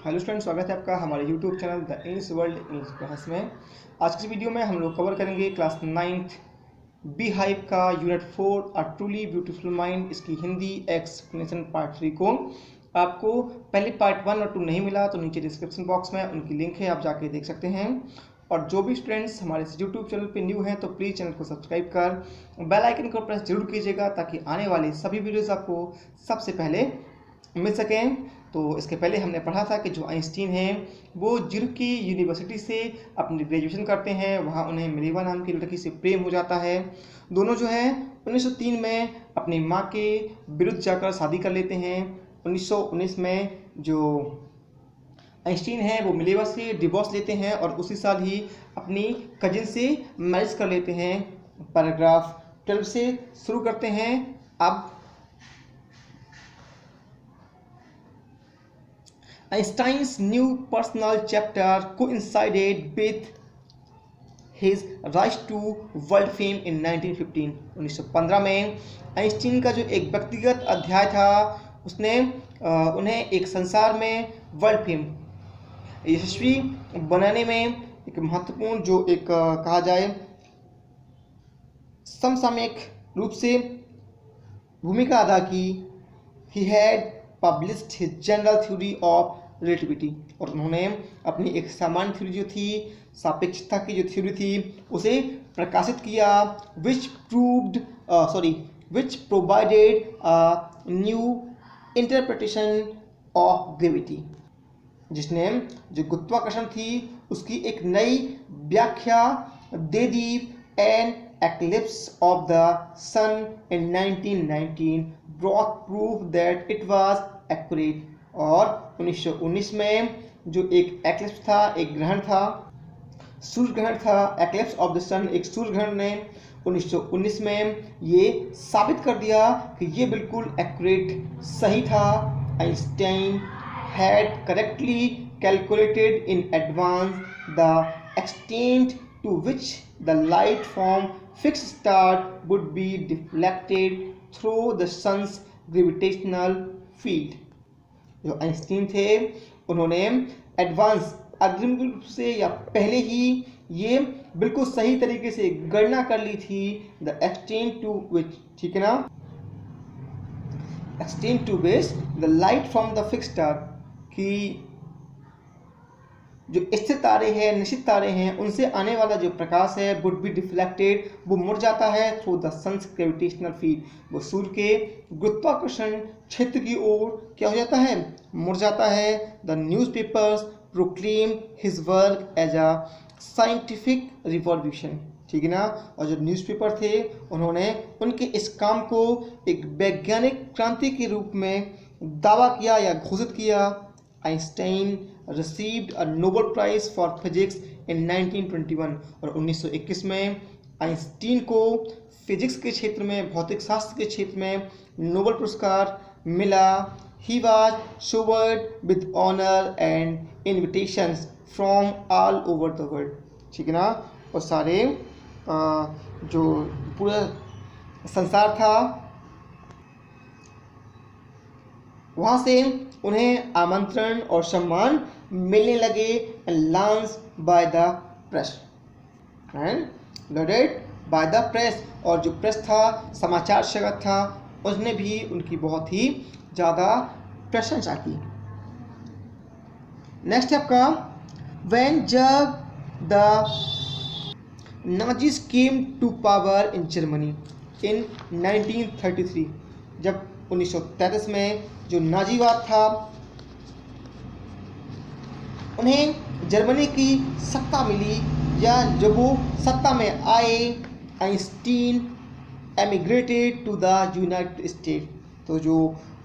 Hello student, स्वागत है आपका हमारे YouTube channel the English world English class में। आज की वीडियो में हम लोग कवर करेंगे क्लास 9th बी हाइप का unit 4 a truly beautiful mind, इसकी हिंदी एक्सप्लेनेशन पार्ट 3 को। आपको पहले पार्ट 1 और 2 नहीं मिला तो नीचे डिस्क्रिप्शन बॉक्स में उनकी लिंक है, आप जाके देख सकते हैं। और जो भी स्टूडेंट्स हमारे यूट्यूब चैनल पे न्यू हैं तो प्लीज़ चैनल को सब्सक्राइब कर बेल आइकन को प्रेस जरूर कीजिएगा ताकि आने वाले सभी वीडियोज़ आपको सबसे पहले मिल सकें। तो इसके पहले हमने पढ़ा था कि जो आइंस्टीन हैं वो ज्यूरिख की यूनिवर्सिटी से अपनी ग्रेजुएशन करते हैं, वहाँ उन्हें मिलेवा नाम की लड़की से प्रेम हो जाता है। दोनों जो है 1903 में अपनी माँ के विरुद्ध जाकर शादी कर लेते हैं। 1919 में जो आइंस्टीन हैं वो मिलेवा से डिवोर्स लेते हैं और उसी साल ही अपनी कजिन से मैरिज कर लेते हैं। पैराग्राफ 12 से शुरू करते हैं। अब Einstein's new personal chapter coincided with his rise to world fame in 1915. 1915 में आइंस्टीन का जो एक व्यक्तिगत अध्याय था उसने उन्हें एक संसार में वर्ल्ड फेम यशस्वी बनाने में एक महत्वपूर्ण जो एक कहा जाए समसामयिक रूप से भूमिका अदा की। He had published his general theory of relativity, और उन्होंने अपनी एक सामान्य थ्योरी जो थी, सापेक्षता की जो थ्योरी थी, उसे प्रकाशित किया। which provided a new interpretation of gravity, जिसने जो गुरुत्वाकर्षण थी उसकी एक नई व्याख्या दे दी। An eclipse of the sun in 1919 brought proof that it was accurate. और 1919 में जो एक एक्लिप्स था, एक ग्रहण था, सूर्य ग्रहण था, एक्लिप्स ऑफ द सन, एक सूर्य ग्रहण ने 1919 में ये साबित कर दिया कि ये बिल्कुल एक्यूरेट सही था। Einstein had correctly calculated in advance the extent to which the light from fixed star would be deflected through the sun's gravitational field. जो आइंस्टीन थे उन्होंने एडवांस अग्रिम रूप से या पहले ही ये बिल्कुल सही तरीके से गणना कर ली थी। द एक्सटेंट टू विच, ठीक है ना, extent to which the light from the fixed star, कि जो स्थिर तारे हैं, निश्चित तारे हैं, उनसे आने वाला जो प्रकाश है वुड बी डिफ्लेक्टेड, वो मुड़ जाता है through the sun's gravitational field, वो सूर्य के गुरुत्वाकर्षण क्षेत्र की ओर क्या हो जाता है, मुड़ जाता है। The newspapers proclaim his work as a scientific revolution, ठीक है ना, और जो न्यूज़पेपर थे उन्होंने उनके इस काम को एक वैज्ञानिक क्रांति के रूप में दावा किया या घोषित किया। Einstein received a Nobel Prize for Physics in 1921, और 1921 में आइंस्टीन को फिजिक्स के क्षेत्र में, भौतिक शास्त्र के क्षेत्र में नोबेल पुरस्कार मिला। He was showered with honor and invitations from all over the world, ठीक है ना, और सारे जो पूरा संसार था वहाँ से उन्हें आमंत्रण और सम्मान मिलने लगे। Launch by the press and loaded by the press, और जो प्रेस था, समाचार जगत था, उसने भी उनकी बहुत ही ज़्यादा प्रशंसा की। नेक्स्ट आपका व्हेन जब the Nazis came to power in Germany in 1933, जब 1933 में जो नाजीवाद था उन्हें जर्मनी की सत्ता मिली, या जब वो सत्ता में आए, Einstein emigrated to the United State. तो जो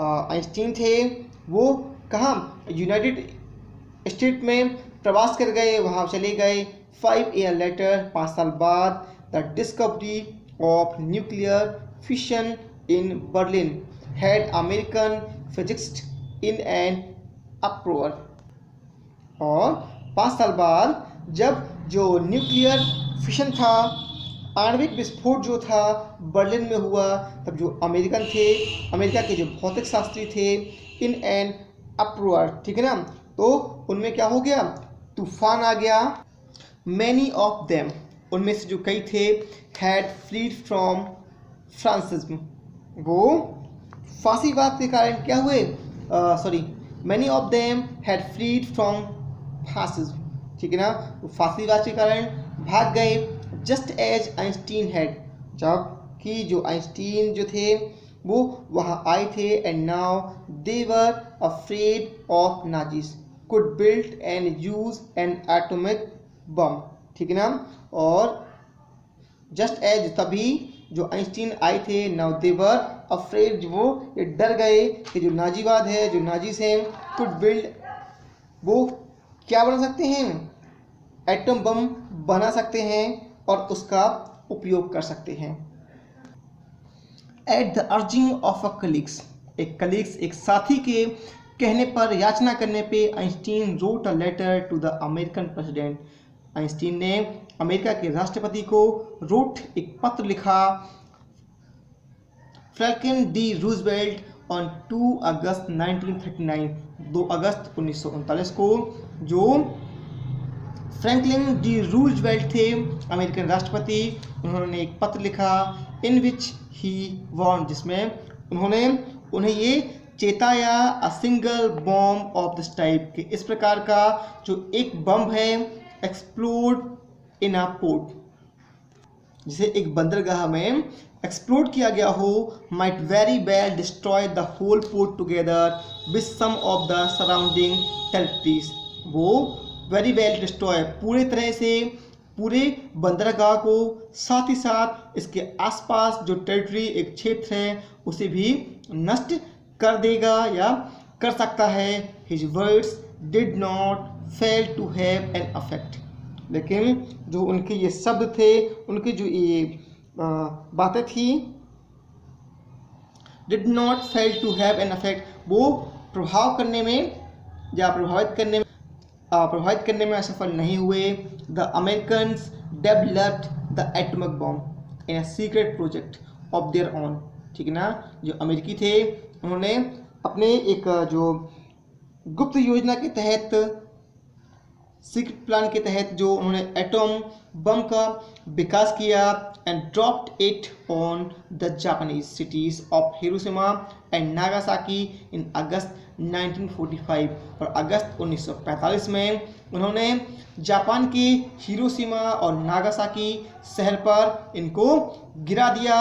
आइंस्टीन थे वो कहाँ, यूनाइटेड स्टेट में प्रवास कर गए, वहाँ चले गए। 5 ईयर लेटर, 5 साल बाद, the discovery of nuclear fission in Berlin had American physicists in an uproar, और 5 साल बाद जब जो न्यूक्लियर फिशन था, आणविक विस्फोट जो था बर्लिन में हुआ, तब जो अमेरिका के जो भौतिक शास्त्री थे इन एन अप्रोर, ठीक है ना, तो उनमें क्या हो गया, तूफान आ गया। मैनी ऑफ देम, उनमें से जो कई थे, हैड फ्लीड फ्रॉम फ्रांसिज्म, वो फांसीवाद के कारण क्या हुए, many of them had fled from fascism, ठीक है ना, वो फांसीवाद के कारण भाग गए। जस्ट एज आइंस्टीन हैड, जबकि जो आइंस्टीन जो थे वो वहाँ आए थे। And now they were afraid of Nazis could build and use N atomic bomb, ठीक है ना। और जस्ट एज, तभी जो आइंस्टीन आए थे, नाउ दे वर अफ्रेड, वो ये डर गए कि जो नाजीवाद है, जो नाजीज हैं, कुड बिल्ड, वो क्या बना सकते हैं, एटम बम बना सकते हैं और उसका उपयोग कर सकते हैं। At the urging of a colleagues, एक साथी के कहने पर, याचना करने पे, Einstein wrote a letter to the American president, Einstein ने अमेरिका के राष्ट्रपति को रोट, एक पत्र लिखा, फ्रैंकलिन डी रूजवेल्ट ऑन 2 अगस्त 1939, 2 अगस्त 1939 को, जो फ्रैंकलिन डी रूजवेल्ट थे अमेरिकन राष्ट्रपति, उन्होंने एक पत्र लिखा, इन विच ही वार्न, जिसमें उन्हें ये चेताया, a single bomb of this type, के इस प्रकार का जो एक बम है, एक्सप्लोड इन अ पोर्ट, जिसे एक बंदरगाह में एक्सप्लोड किया गया हो, might very well destroy the whole port together with some of the surrounding territories, वो वेरी वेल डिस्ट्रॉय, पूरे तरह से पूरे बंदरगाह को, साथ ही साथ इसके आसपास जो टेरिटरी, एक क्षेत्र है, उसे भी नष्ट कर देगा या कर सकता है। His words did not fail to have an effect, लेकिन जो उनके ये शब्द थे, उनकी जो ये बातें थी, did not fail to have an effect, वो प्रभाव करने में या प्रभावित करने में असफल नहीं हुए। The Americans developed the atomic bomb in a secret project of their own, ठीक है ना, जो अमेरिकी थे, उन्होंने अपने एक जो गुप्त योजना के तहत, सीक्रेट प्लान के तहत, जो उन्होंने एटॉम बम का विकास किया, and dropped it on the Japanese cities of Hiroshima and Nagasaki in August 1945, और अगस्त 1945 में उन्होंने जापान के हिरोशिमा और नागासाकी शहर पर इनको गिरा दिया।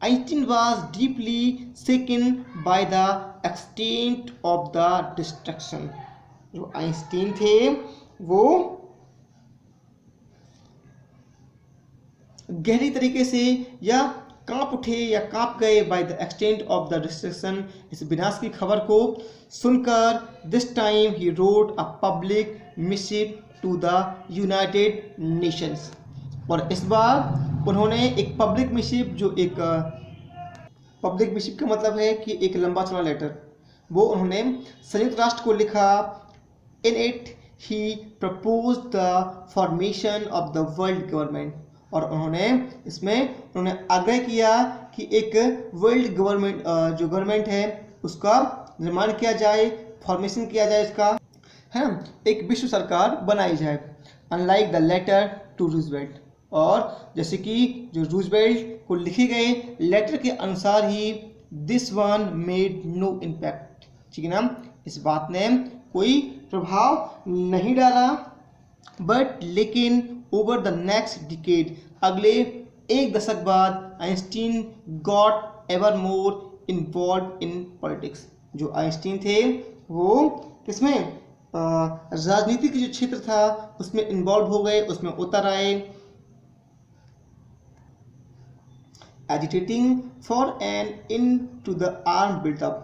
Einstein was deeply shaken by the extent of the destruction, जो आइंस्टीन थे वो गहरी तरीके से या कांप उठे या कांप गए by the extent of the destruction, इस विनाश की खबर को सुनकर। This time he wrote a public missive to the United Nations, और इस बार उन्होंने एक पब्लिक मिसिव, जो एक पब्लिक मिसिव का मतलब है कि एक लंबा चौड़ा लेटर, वो उन्होंने संयुक्त राष्ट्र को लिखा। In it he propose the formation of the world government, और उन्होंने आग्रह किया कि एक वर्ल्ड गवर्नमेंट, जो गवर्नमेंट है, उसका निर्माण किया जाए, फॉर्मेशन किया जाए, इसका है ना, एक विश्व सरकार बनाई जाए। Unlike the letter to Roosevelt, और जैसे कि जो रूजवेल्ट को लिखे गए लेटर के अनुसार ही, this one made no impact, ठीक है ना, इस बात ने कोई प्रभाव नहीं डाला। बट लेकिन ओवर द नेक्स्ट डिकेड, अगले एक दशक बाद, Einstein got ever more involve in politics, जो आइंस्टीन थे वो किसमें, राजनीति के जो क्षेत्र था उसमें इन्वॉल्व हो गए, उसमें उतर आए। Agitating for an end to the arm buildup,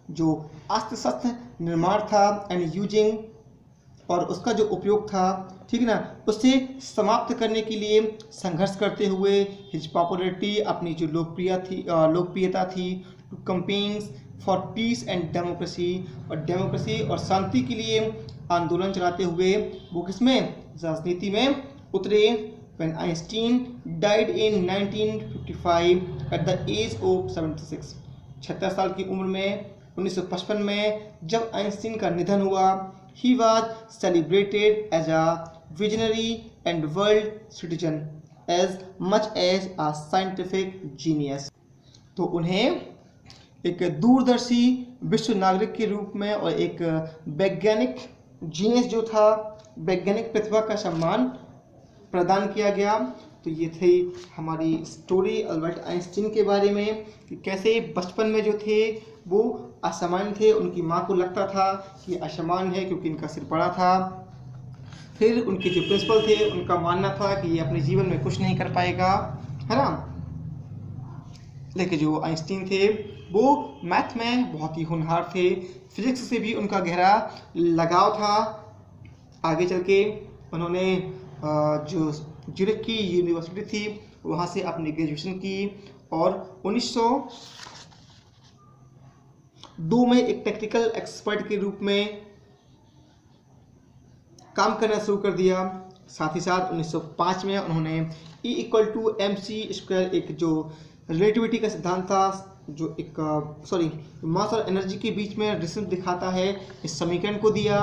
जो अस्त्र शस्त्र निर्माण था, एंड यूजिंग, और उसका जो उपयोग था, ठीक है ना, उससे समाप्त करने के लिए संघर्ष करते हुए। हिज पॉपुलरिटी, अपनी जो लोकप्रियता थी, to campaigns for peace and democracy, और डेमोक्रेसी और शांति के लिए आंदोलन चलाते हुए वो किसमें, राजनीति में उतरे। When Einstein died in 1955 at the age of 76, 76 साल की उम्र में 1955 में जब आइंस्टीन का निधन हुआ, he was celebrated as a visionary and world citizen as much as a scientific genius. तो उन्हें एक दूरदर्शी विश्व नागरिक के रूप में और एक वैज्ञानिक जीनियस जो था, वैज्ञानिक प्रतिभा का सम्मान प्रदान किया गया। तो ये थी हमारी स्टोरी अल्बर्ट आइंस्टीन के बारे में कि कैसे बचपन में जो थे वो असामान्य थे। उनकी माँ को लगता था कि असामान्य है क्योंकि इनका सिर बड़ा था। फिर उनके जो प्रिंसिपल थे उनका मानना था कि ये अपने जीवन में कुछ नहीं कर पाएगा, है ना। लेकिन जो आइंस्टीन थे वो मैथ में बहुत ही होनहार थे, फिजिक्स से भी उनका गहरा लगाव था। आगे चल के उन्होंने जो ज्यूरिख की यूनिवर्सिटी थी वहाँ से अपनी ग्रेजुएशन की और 1902 में एक टेक्निकल एक्सपर्ट के रूप में काम करना शुरू कर दिया। साथ ही साथ 1905 में उन्होंने E=mc², एक जो रिलेटिविटी का सिद्धांत था, जो एक मास और एनर्जी के बीच में रिलेशन दिखाता है, इस समीकरण को दिया।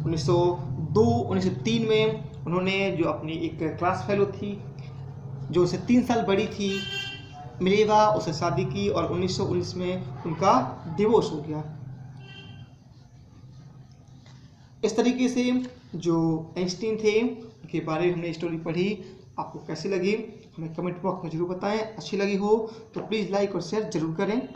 1903 में उन्होंने जो अपनी एक क्लास फेलो थी जो उसे 3 साल बड़ी थी, मिलेवा, उससे शादी की और 1919 में उनका डिवोर्स हो गया। इस तरीके से जो आइंस्टीन थे उनके बारे में हमने स्टोरी पढ़ी। आपको कैसी लगी हमें कमेंट बॉक्स में जरूर बताएं। अच्छी लगी हो तो प्लीज़ लाइक और शेयर जरूर करें।